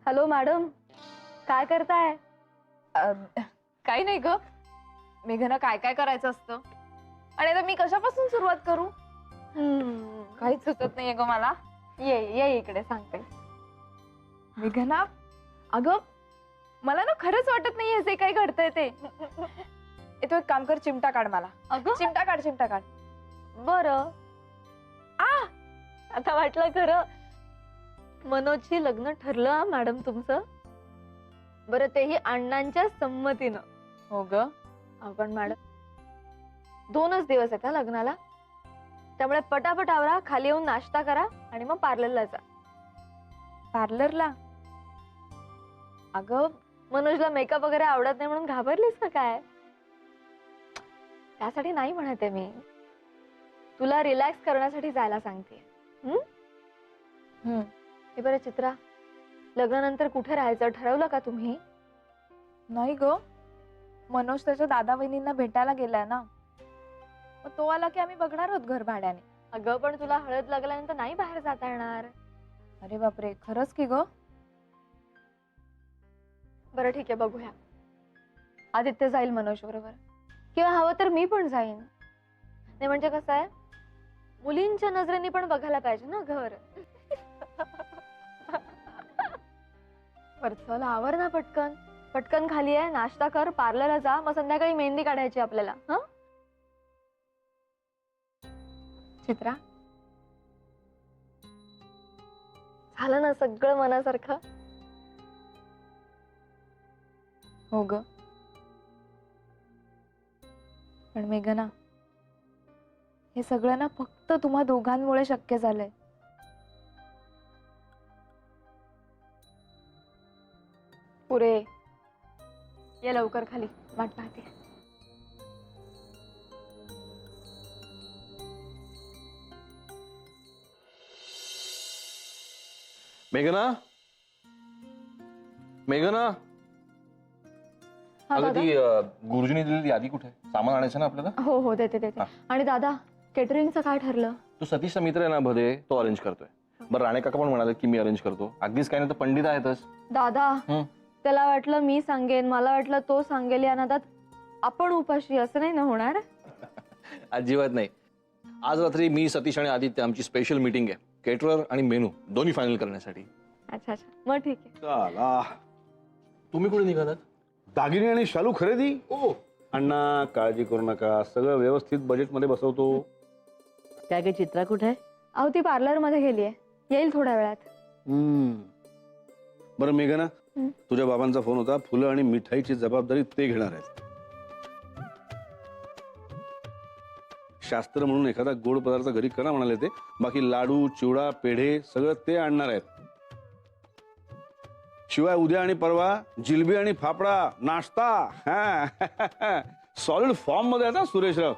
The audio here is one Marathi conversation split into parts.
हॅलो मॅडम, काय करताय? काही नाही ग, मेघना काय काय करायचं असतं आणि आता मी कशापासून सुरुवात करू काहीच सुचत नाहीये ग मला. ये ये इकडे सांगते. मेघना, अगं मला ना खरंच वाटत नाहीये जे काही घडतंय ते. तू एक काम कर, चिमटा काढ मला. अगं चिमटा काढ, चिमटा काढ. बरं. आता वाटलं खरं मनोजशी लग्न ठरलं हा मॅडम तुमचं? बरं, तेही अण्णांच्या संमतीनं. हो ग. पण मॅडम 2च दिवस आहेत लग्नाला, त्यामुळे पटापट आवरा, खाली येऊन नाश्ता करा आणि मग पार्लरला जा. पार्लरला? अगं मनोजला मेकअप वगैरे आवडत नाही म्हणून घाबरलीस का काय? त्यासाठी नाही म्हणते मी, तुला रिलॅक्स करण्यासाठी जायला सांगते. हे बरं चित्रा, लग्नानंतर कुठे राहायचं ठरवलं का तुम्ही? नाही ग, मनोज त्याच्या दादा वहिनींना भेटायला गेलाय ना, मग तो आला की आम्ही बघणार आहोत घर भाड्याने. अगं पण तुला हळद लागल्यानंतर नाही बाहेर जाता येणार. अरे बापरे, खरंच की ग? बरं ठीक आहे, बघूया. आदित्य जाईल मनोज बरोबर, किंवा हवं तर मी पण जाईन. नाही म्हणजे कसं आहे, मुलींच्या नजरेने पण बघायला पाहिजे ना घर. बरं चल, आवर ना पटकन. पटकन खाली आहे, नाश्ता कर, पार्लरला जा, मग संध्याकाळी मेहंदी काढायची आपल्याला. हा चित्रा, झालं ना सगळं मनासारखं? हो ग. पण मेघना, हे सगळं ना फक्त तुम्हा दोघांमुळे शक्य झालंय. पुरे ये लवकर खाली, वाट पाहते. मेघना, मेघना, हा अगं दादा. ती गुरुजीने दिलेली यादी कुठे? सामान आणायचं ना आपल्याला. हो हो, देते देते. हा. आणि दादा, केटरिंगचं काय ठरलं? तो सतीशचा मित्र आहे ना भदे, तो अरेंज करतोय. बरं, राणे काका पण म्हणाले की मी अरेंज करतो. अगदीच काही नाही तर पंडित आहेतच. दादा, त्याला वाटलं मी सांगेन, मला वाटलं तो सांगेल, या नादात आपण उपाशी. असं नाही ना होणार? अजिबात नाही. आज रात्री मी, सतीश आणि आदित्य आमची स्पेशल मीटिंग आहे, केटरर आणि मेनू दोन्ही फायनल करण्यासाठी. अच्छा अच्छा, मग ठीक आहे. चला, तुम्ही कुठे निघालात? दागिने आणि शालू खरेदी. ओ, अण्णा काळजी करू नका, सगळं व्यवस्थित बजेटमध्ये बसवतो. काय काय चित्रा कुठे आहे? अहो ती पार्लर मध्ये गेलीये, येईल थोड्या वेळात. बरं मेघना, तुझ्या बाबांचा फोन होता, फुलं आणि मिठाईची जबाबदारी ते घेणार आहेत. शास्त्र म्हणून एखादा गोड पदार्थ घरी करा म्हणाले ते. बाकी लाडू, चिवडा, पेढे सगळं ते आणणार आहेत. शिवाय उद्या आणि परवा जिलबी आणि फाफडा नाश्ता. सॉलिड फॉर्म मध्ये आता सुरेशराव.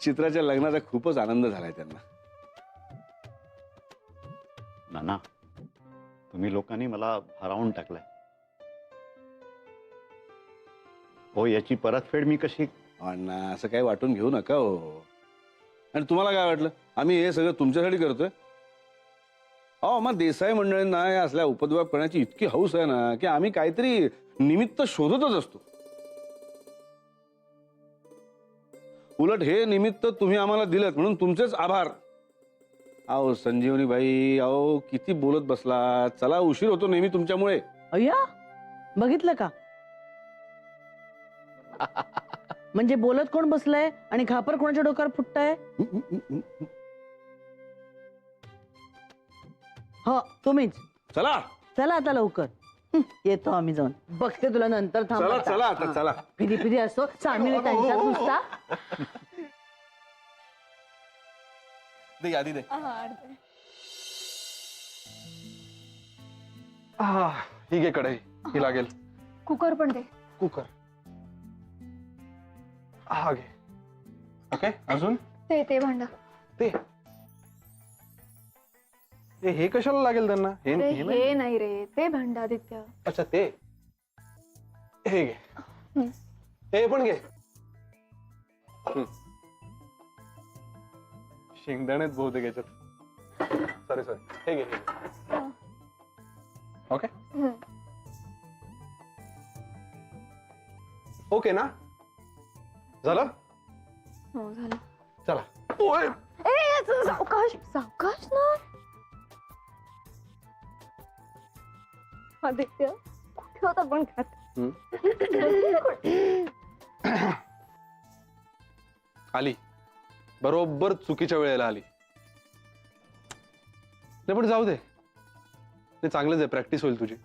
चित्राच्या लग्नाचा खूपच आनंद झालाय त्यांना. नाना, तुम्ही लोकांनी मला हरावून टाकलंय. हो, याची परतफेड मी कशी? अण्णा, असं काही वाटून घेऊ नका हो. आणि तुम्हाला काय वाटलं आम्ही हे सगळं तुमच्यासाठी करतोय? अहो, मग देसाई मंडळींना या असल्या उपद्व्याप करण्याची इतकी हौस आहे ना की आम्ही काहीतरी निमित्त शोधतच असतो. उलट हे निमित्त तुम्ही आम्हाला दिलं म्हणून तुमचेच आभार. अहो संजीवनी बाई, अहो किती बोलत बसला. चला, उशीर होतो नेहमी तुमच्यामुळे. अय्या, बघितलं का? म्हणजे बोलत कोण बसलंय आणि खापर कोणाच्या डोक्यावर फुटतंय? हो, तुम्हीच. चला चला आता लवकर. येतो आम्ही जाऊन. बघते तुला नंतर. थांब चला आता. चला आता चला. फिरी फिरी असतो सामील त्यांच्यात नुसता. दे यादी दे. ही घे कढई, ही लागेल. कुकर पण दे. कुकर हा घे. ओके, अजून ते भांड. ते हे कशाला लागेल त्यांना? हे अरे हे नाही. हे नाही रे, ते भांड आदित्य. अच्छा, ते हे घे. हे पण घे. शेंगदाणेच बहुतेक याच्यात. सॉरी, हे घे. ओके ओके ना झालं हो झालं. चला ओय सावकाश सावकाश ना. आदित्य कुठे होता पण खात. आली बरोबर चुकीच्या वेळेला आली. नाही पण जाऊ दे, ते चांगलंच आहे, प्रॅक्टिस होईल तुझी.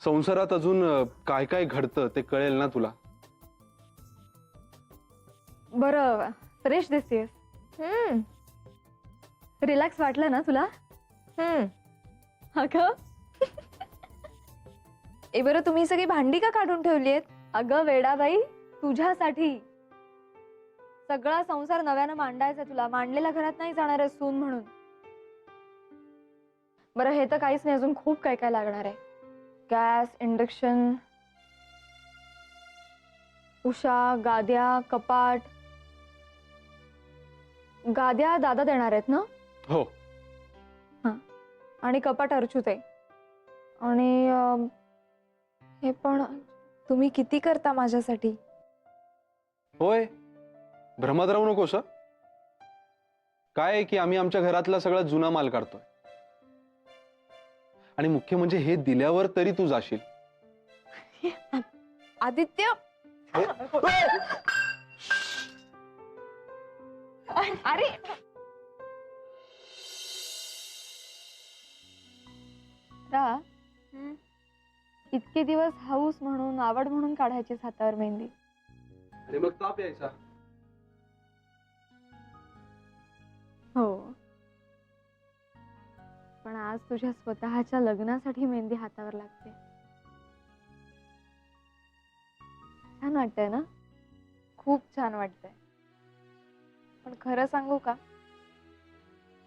संसारात अजून काय काय घडतं ते कळेल ना तुला. बरं फ्रेश दिसतेस. रिलॅक्स वाटलं ना तुला? अगं ए बरं, तुम्ही सगळी भांडी का काढून ठेवली आहेत? अगं वेडाबाई, तुझ्यासाठी. सगळा संसार नव्यानं मांडायचा तुला. मांडलेल्या घरात नाही जाणार आहे सून म्हणून. बरं हे तर काहीच नाही, अजून खूप काय काय लागणार आहे. गॅस, इंडक्शन, उशा, गाद्या, कपाट. गाद्या दादा देणार आहेत ना? हो. आणि कपाट अर्चूत आहे. आणि हे पण तुम्ही किती करता माझ्यासाठी? होय, भ्रमात राहू नकोस हं. काय आहे की आम्ही आमच्या घरातला सगळा जुना माल काढतोय, आणि मुख्य म्हणजे हे दिल्यावर तरी तू जाशील. आदित्य अरे रा, इतके दिवस हाऊस म्हणून, आवड म्हणून काढायची हातावर मेहंदी. आणि मग ताप यायचा. हो, पण आज तुझ्या स्वतःच्या लग्नासाठी मेहंदी हातावर लागते. छान वाटतंय ना? खूप छान वाटतंय. पण खरं सांगू का,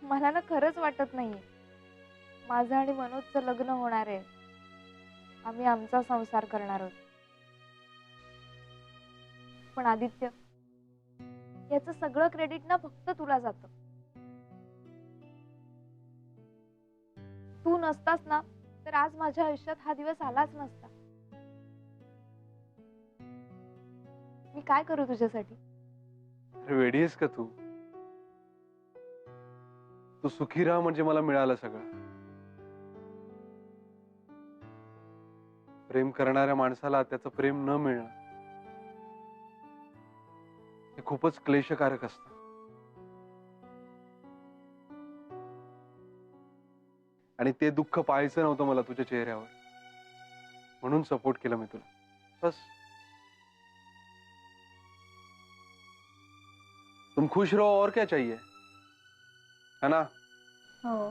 मला ना खरंच वाटत नाहीये माझं आणि मनोजचं लग्न होणार आहे. आम्ही आमचा संसार करणार आहोत. पण आदित्य, याचं सगळं क्रेडिट ना फक्त तुला जातं. तू नसतास ना तर आज माझ्या आयुष्यात हा दिवस आलाच नसता. मी काय करू तुझ्यासाठी? अरे वेडी आहेस का तू? तू सुखी राहा म्हणजे मला मिळालं सगळं. प्रेम करणाऱ्या माणसाला त्याचं प्रेम न मिळणं हे खूपच क्लेशकारक असतं. आणि ते दुःख पाहायचं नव्हतं मला तुझ्या चेहऱ्यावर, म्हणून सपोर्ट केलं मी तुला. बस. तुम खुश रहो और क्या चाहिए, है ना? हो.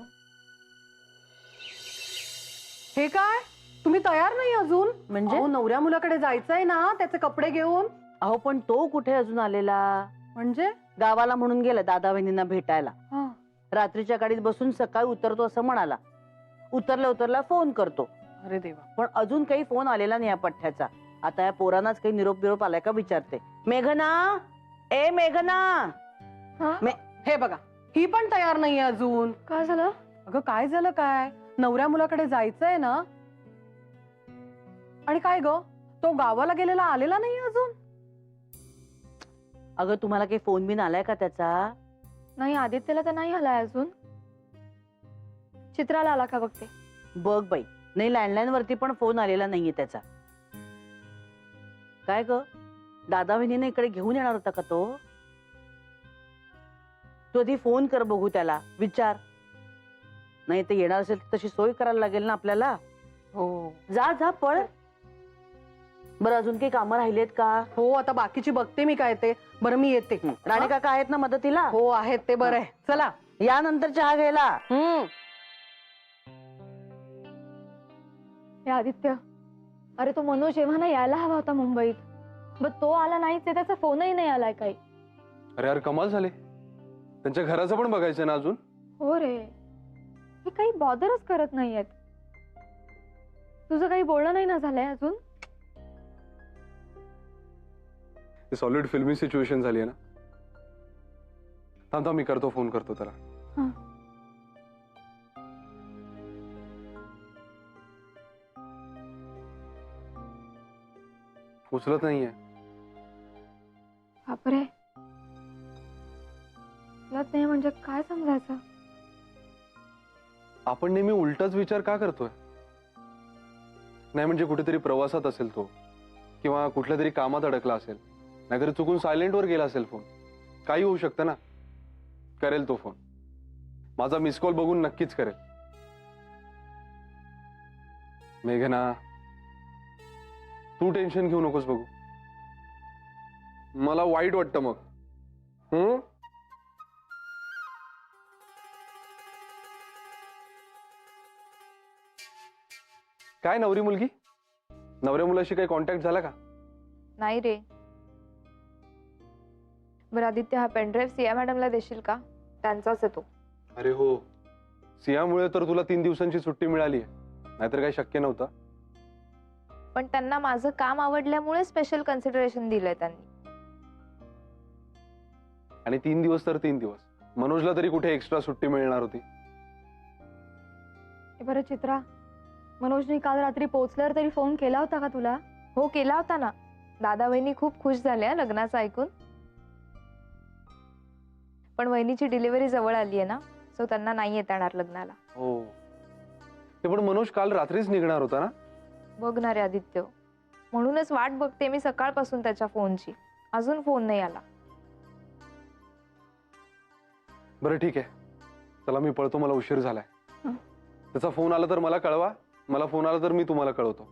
हे काय, तुम्ही तयार नाही अजून? म्हणजे अहो, नवऱ्या मुलाकडे जायचंय ना, त्याचे कपडे घेऊन. अहो पण तो कुठे अजून आलेला? म्हणजे गावाला म्हणून गेला दादा वहिनींना भेटायला. हा. रात्रीच्या गाडीत बसून सकाळी उतरतो असं म्हणाला. उतरला फोन करतो, अरे देवा. पण अजून काही फोन आलेला नाही या पठ्ठ्याचा. आता या पोरांनाच काही निरोप आलाय का विचारते. मेघना, ए मेघना. हे बघा, ही पण तयार नाहीये अजून. काय झालं? अगं काय झालं काय, नवऱ्या मुलाकडे जायचंय ना. आणि काय ग, तो गावाला गेलेला आलेला नाही अजून? अगं तुम्हाला काही फोन बिन आलाय का त्याचा? नाही, आदित्यला तर नाही आलाय अजून. चित्राला आला का बघते. बघ बाई, नाही लँडलाईन वरती पण फोन आलेला नाहीये त्याचा. काय ग, दादा वहिनीने इकडे घेऊन येणार होता का तो? तू आधी फोन कर बघू त्याला, विचार. नाही ते येणार असेल तर तशी सोय करायला लागेल ना आपल्याला. हो जा पळ. बरं अजून काही कामं राहिलेत का? हो, आता बाकीची बघते मी काय ते. बरं मी येते. राणे काका आहेत ना मदतीला? हो आहेत ते. बरं आहे, चला. या नंतर चहा घ्यायला. हे आदित्य, अरे तो मनोज जेव्हा ना यायला हवा होता मुंबईत, पण तो आला नाहीच आहे. त्याचा फोनही नाही आलाय काही. अरे यार कमाल झाले, त्यांच्या घराचं पण बघायचं ना अजून. हो रे, हे काही बॉदरच करत नाहीयेत. तुझं काही बोलणं नाही ना झालंय अजून? सॉलिड फिल्मी सिच्युएशन झाली आहे ना. थांब मी करतो, फोन करतो त्याला. उचलत नाहीये. बापरे, कळत नाही म्हणजे काय समजायचं? आपण नेहमी उलटाच विचार का करतोय? नाही म्हणजे कुठेतरी प्रवासात असेल तो, किंवा कुठल्या तरी कामात अडकला असेल, नाहीतर चुकून सायलेंट वर गेला असेल फोन. काही होऊ शकतं ना. करेल तो फोन. माझा मिस कॉल बघून नक्कीच करेल. मेघना, तू टेन्शन घेऊ नकोस बघू. मला वाईट वाटतं मग. काय नवरी मुलगी, नवऱ्या मुलाशी काही कॉन्टॅक्ट झाला का? नाही रे. बरं आदित्य, हा पेनड्राईव्ह सिया मॅडमला देशील का? त्यांचाच आहे तो. अरे हो, सियामुळे तर तुला 3 दिवसांची सुट्टी मिळाली आहे, नाहीतर काही शक्य नव्हतं. पण त्यांना माझं काम आवडल्यामुळे स्पेशल कन्सिडरेशन दिलंय त्यांनी. आणि 3 दिवस तर 3 दिवस. मनोजला तरी कुठे एक्स्ट्रा सुट्टी मिळणार होती? बरं चित्रा, मनोजने काल रात्री पोहोचल्यावर तरी फोन केला होता का तुला? हो, केला होता ना. दादा वहिनी खूप खुश झाल्या लग्नाचं ऐकून. पण वहिनीची डिलिव्हरी जवळ आली आहे ना, सो त्यांना नाही येता येणार लग्नाला. हो, ते पण मनोज काल रात्रीच निघणार होता ना. बघणार आहे आदित्य, म्हणूनच वाट बघते मी सकाळपासून त्याच्या फोनची. अजून फोन नाही आला. बरं ठीक आहे, चला मी पळतो, मला उशीर झालाय. त्याचा फोन आला तर मला कळवा, मला फोन आला तर मी तुम्हाला कळवतो.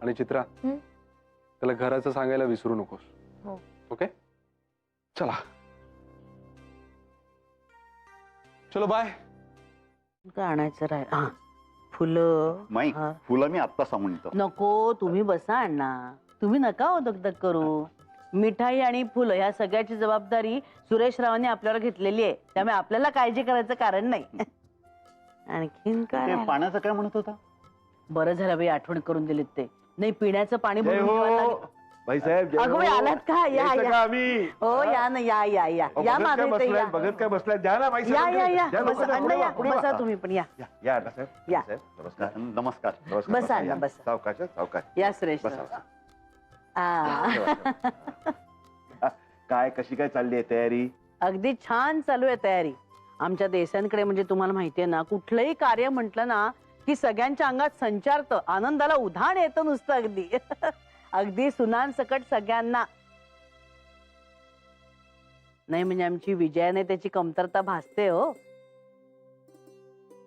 आणि चित्रा, त्याला घराचं सांगायला विसरू नकोस. हो. ओके, चला. चलो बाय. काय आणायचं राह? फुलं. माईक, हा. फुलं मी आत्ता सांगून येतो. नको, तुम्ही बसा अण्णा. तुम्ही नका हो दगदग करू. मिठाई आणि फुलं ह्या सगळ्याची जबाबदारी सुरेश रावांनी आपल्यावर घेतलेली आहे, त्यामुळे आपल्याला काळजी करायचं कारण नाही. आणखीन ते काय? पाण्याचं काय म्हणत होता? बरं झालं बाई, आठवण करून दिलीत ते. नाही, पिण्याचं पाणी जय भरून हो ठेवायला लागेल. भाईसाहेब, जय अगं बाई, हो. आलात का? या यायचं या. का आम्ही? हो, या ना, या या या अहो, या बघत काय मागे ते बसलाय, या. बघत काय बसलाय, द्या ना या भाईसाहेब. या या द्या, बसा लवकर, अण्णा, पुढे या वा, पुढे बसा वा. तुम्ही पण या. या अण्णासाहेब, या. भाईसाहेब, नमस्कार. नमस्कार. नमस्कार, बसा अण्णा, या. बसा. सावकाश, सावकाश. या सुरेश बसा. काय, कशी काय चालली आहे तयारी? अगदी छान चालू आहे तयारी. आमच्या देशांकडे म्हणजे तुम्हाला माहितीये ना, कुठलंही कार्य म्हटलं ना की सगळ्यांच्या अंगात संचारतं, आनंदाला उधाण येतं नुसतं. अगदी अगदी सुनांसकट सगळ्यांना. नाही म्हणजे आमची विजयाने त्याची कमतरता भासते हो.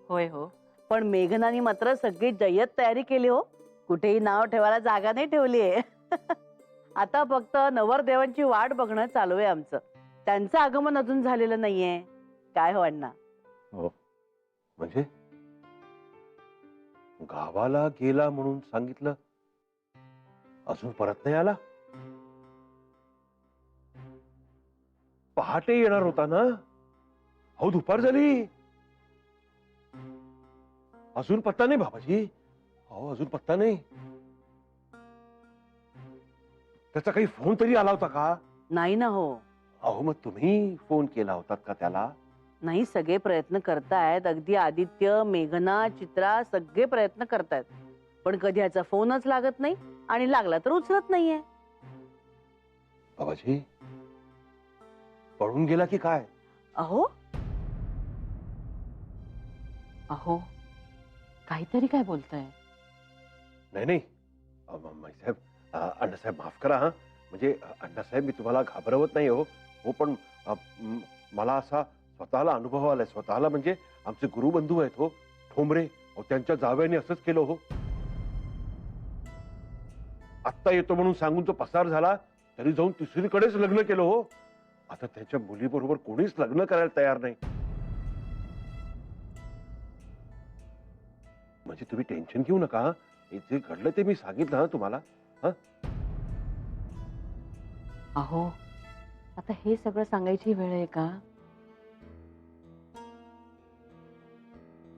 होय हो, पण मेघनाने मात्र सगळी जय्यत तयारी केली हो. कुठेही नाव ठेवायला जागा नाही ठेवली आहे. आता फक्त नवरदेवांची वाट बघणं चालू आहे आमचं. त्यांचं आगमन अजून झालेलं नाहीये. काय हो अण्णा? हो, म्हणजे गावाला गेला म्हणून सांगितलं, अजून परत नाही आला? पहाटे येणार होता ना? हो, दुपार झाली, अजून पत्ता नाही बाबाजी. हो, अजून पत्ता नाही. त्याचा काही फोन तरी आला होता का? नाही ना हो. अहो, मग तुम्ही फोन केला होता का त्याला? नाही, सगळे प्रयत्न करतायत. अगदी आदित्य, मेघना, चित्रा सगळे प्रयत्न करतायत, पण कधी ह्याचा फोनच लागत नाही, आणि लागला तर उचलत नाहीये. बाबाजी पळून गेला की काय? अहो अहो, काहीतरी काय बोलताय? नाही नाही, साहेब, अण्णासाहेब माफ करा. हा, म्हणजे अण्णासाहेब, मी तुम्हाला घाबरवत नाही हो. हो, पण मला असा स्वतःला अनुभव आलाय, स्वतःला. म्हणजे आमचे गुरुबंधू आहेत हो, ठोंबरे. त्यांच्या जावयाने असंच केलं हो. आत्ता येतो म्हणून सांगून तो पसार झाला, तरी जाऊन दुसरीकडेच लग्न केलं हो. आता त्यांच्या मुलीबरोबर कोणीच लग्न करायला तयार नाही. म्हणजे तुम्ही टेन्शन घेऊ नका. हे जे घडलं ते मी सांगितलं हा तुम्हाला. अहो, आता हे सगळं सांगायची वेळ आहे का?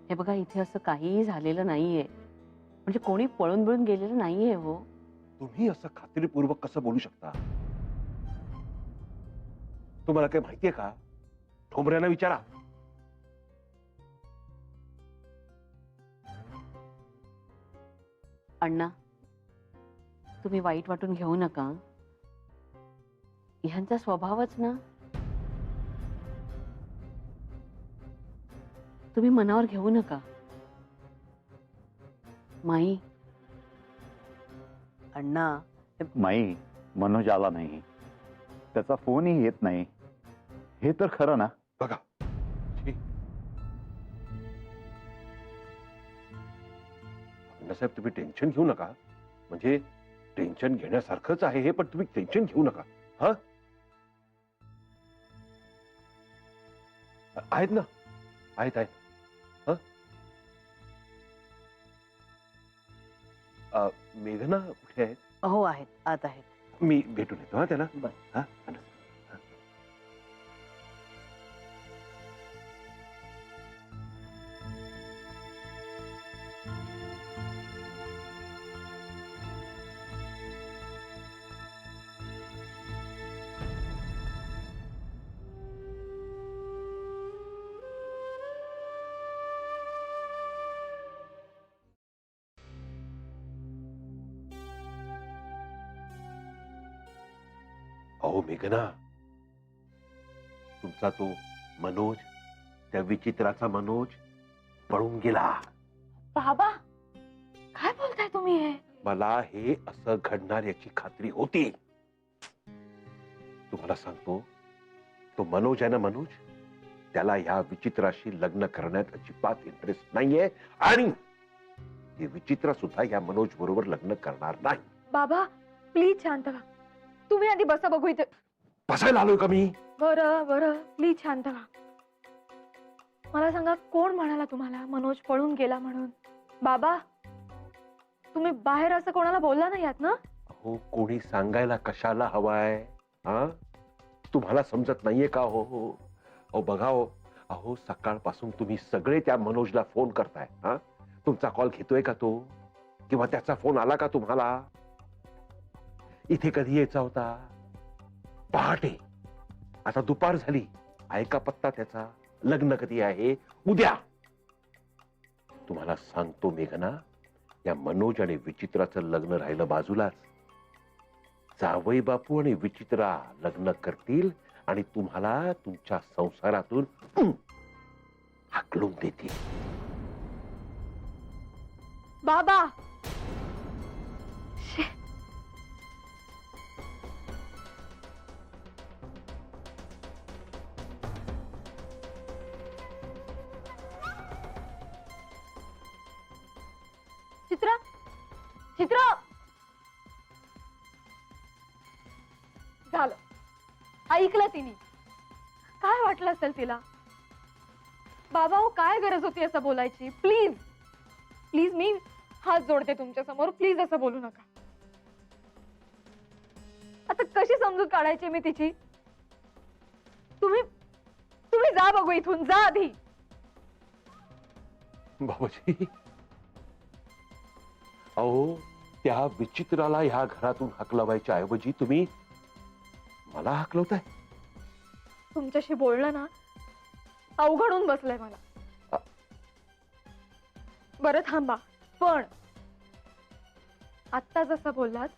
हे बघा, इथे असं काहीही झालेलं नाहीये. म्हणजे कोणी पळून बिळून गेलेलं नाहीये हो. तुम्ही असं खात्रीपूर्वक कसं बोलू शकता? तुम्हाला काही माहितीये का? ठोंबऱ्यांना विचारा. अण्णा, तुम्ही वाईट वाटून घेऊ नका. ह्यांचा स्वभावच ना. तुम्ही मनावर घेऊ नका. माई. अण्णा. माई, मनोज आला नाही, त्याचा फोनही येत नाही, हे तर खरं ना? बघा अण्णासाहेब, तुम्ही टेन्शन घेऊ नका. म्हणजे टेन्शन घेण्यासारखंच आहे हे, पण तुम्ही टेन्शन घेऊ नका. हा आहेत ना, आहेत आहेत. मेघना कुठे आहेत? हो आहेत, आत आहेत. मी भेटून येतो हा त्याला. बरं. हा अण्णासाहेब. अहो मेघना, तुमचा तो मनोज, त्या विचित्राचा मनोज पळून गेला. बाबा काय बोलताय तुम्ही हे? मला हे असं घडणार याची खात्री होती. तुम्हाला सांगतो, तो मनोज आहे ना, मनोज, त्याला ह्या विचित्राशी लग्न करण्यात अजिबात इंटरेस्ट नाहीये आणि ते विचित्र सुद्धा या मनोज बरोबर लग्न करणार नाही. बाबा प्लीज शांत व्हा. तुम्ही आधी बसा बघू इथे. बसायला आलोय का मी? बरं बरं प्लीज शांत व्हा. मला सांगा, कोण म्हणाला तुम्हाला मनोज पळून गेला म्हणून? बाबा तुम्ही बाहेर असं कोणाला बोलला नाही आहात ना? हो, कोणी सांगायला कशाला हवाय? हा, तुम्हाला समजत नाहीये का? हो हो अहो बघा हो, अहो सकाळपासून तुम्ही सगळे त्या मनोजला फोन करताय. हा, तुमचा कॉल घेतोय का तो? किंवा त्याचा फोन आला का तुम्हाला? इथे कधी यायचा होता? पहाटे. आता दुपार झाली. आहे का पत्ता त्याचा? लग्न कधी आहे? उद्या. तुम्हाला सांगतो मेघना, या मनोज आणि विचित्राचं लग्न राहिलं बाजूलाच, जावई बापू आणि विचित्रा लग्न करतील आणि तुम्हाला तुमच्या संसारातून हाकलून देतील. बाबा चित्रा, चित्रा, झालं ऐकलं तिने. काय वाटलं असेल तिला? बाबा हो, काय गरज होती असं बोलायची? प्लीज प्लीज, मी हात जोडते तुमच्या समोर, प्लीज असं बोलू नका. आता कशी समजूत काढायची मी तिची? तुम्ही तुम्ही जा बघू इथून, जा आधी. बाबाजी, अहो त्या विचित्राला ह्या घरातून हाकलवायच्या ऐवजी तुम्ही मला हाकलवताय. तुमच्याशी बोलणं ना अवघडून बसलंय मला. बरं थांबा, पण आत्ता जसं बोललात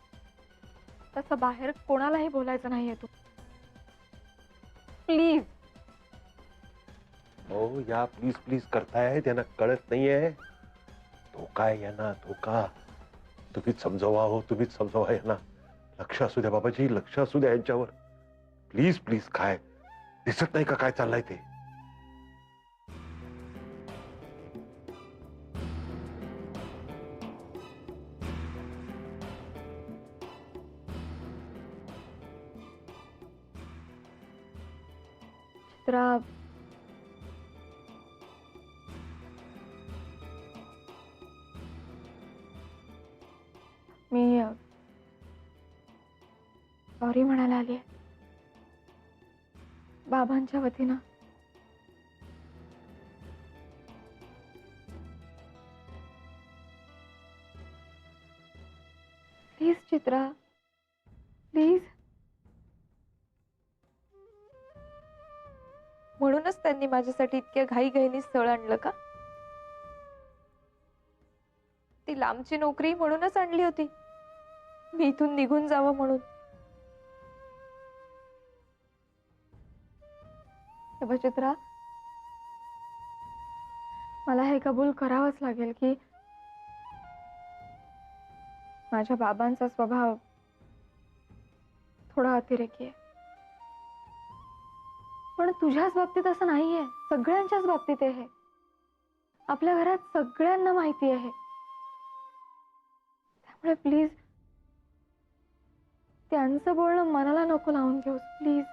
तसं बाहेर कोणालाही बोलायचं नाहीये. तू प्लीज. हो, या प्लीज प्लीज करताय, त्यांना कळत नाहीये. धोका आहे यांना, धोका. तुम्हीच समजवा हो, तुम्हीच समजवा यांना. लक्ष असू द्या बाबाजी, लक्ष असू द्या यांच्यावर. Please please. काय दिसत नाही का काय चाललंय ते? चित्रा, मी सॉरी म्हणायला आली बाबांच्या वतीनं. Please Chitra, please. म्हणूनच त्यांनी माझ्यासाठी इतक्या घाईघाईने स्थळ आणलं का? ती लांबची नोकरी म्हणूनच आणली होती. मी इथून निघून जावं म्हणून. हे बघ चित्रा, मला हे कबूल करावंच लागेल की माझ्या बाबांचा स्वभाव थोडा अतिरेकी आहे. पण तुझ्याच बाबतीत असं नाहीये, सगळ्यांच्याच बाबतीत आहे. आपल्या घरात सगळ्यांना माहिती आहे. त्यामुळे प्लीज त्यांचं बोलणं मनाला नको लावून घेऊस प्लीज.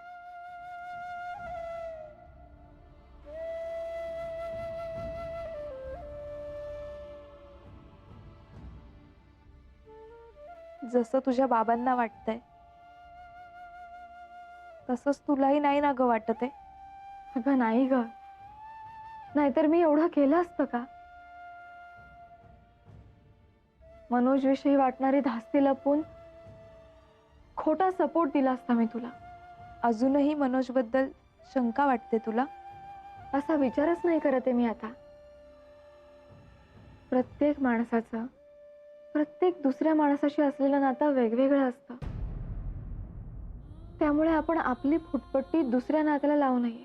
जसं तुझ्या बाबांना वाटतंय तसंच तुलाही नाही ना ग वाटत आहे? अगं नाही ग, नाहीतर मी एवढं केलं असतं का? मनोज विषयी वाटणारी धास्ती लपून खोटा सपोर्ट दिला असता मी तुला. अजूनही मनोज बद्दल शंका वाटते तुला? असा विचारच नाही करत आहे मी आता. प्रत्येक माणसाचं प्रत्येक दुसऱ्या माणसाशी असलेलं नातं वेगवेगळं असतं. त्यामुळे आपण आपली फुटपट्टी दुसऱ्या नात्याला लावू नये.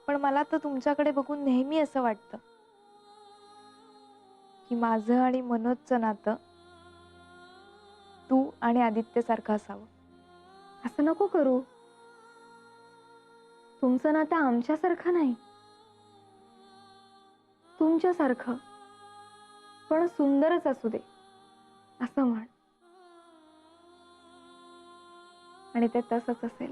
पण मला तर तुमच्याकडे बघून नेहमी असं वाटतं की माझं आणि मनोजचं नातं तू आणि आदित्य सारखं असावं. असं नको करू. तुमचं नातं आमच्यासारखं नाही, तुमच्यासारखं, पण सुंदरच असू दे असं म्हण. आणि ते तसंच असेल.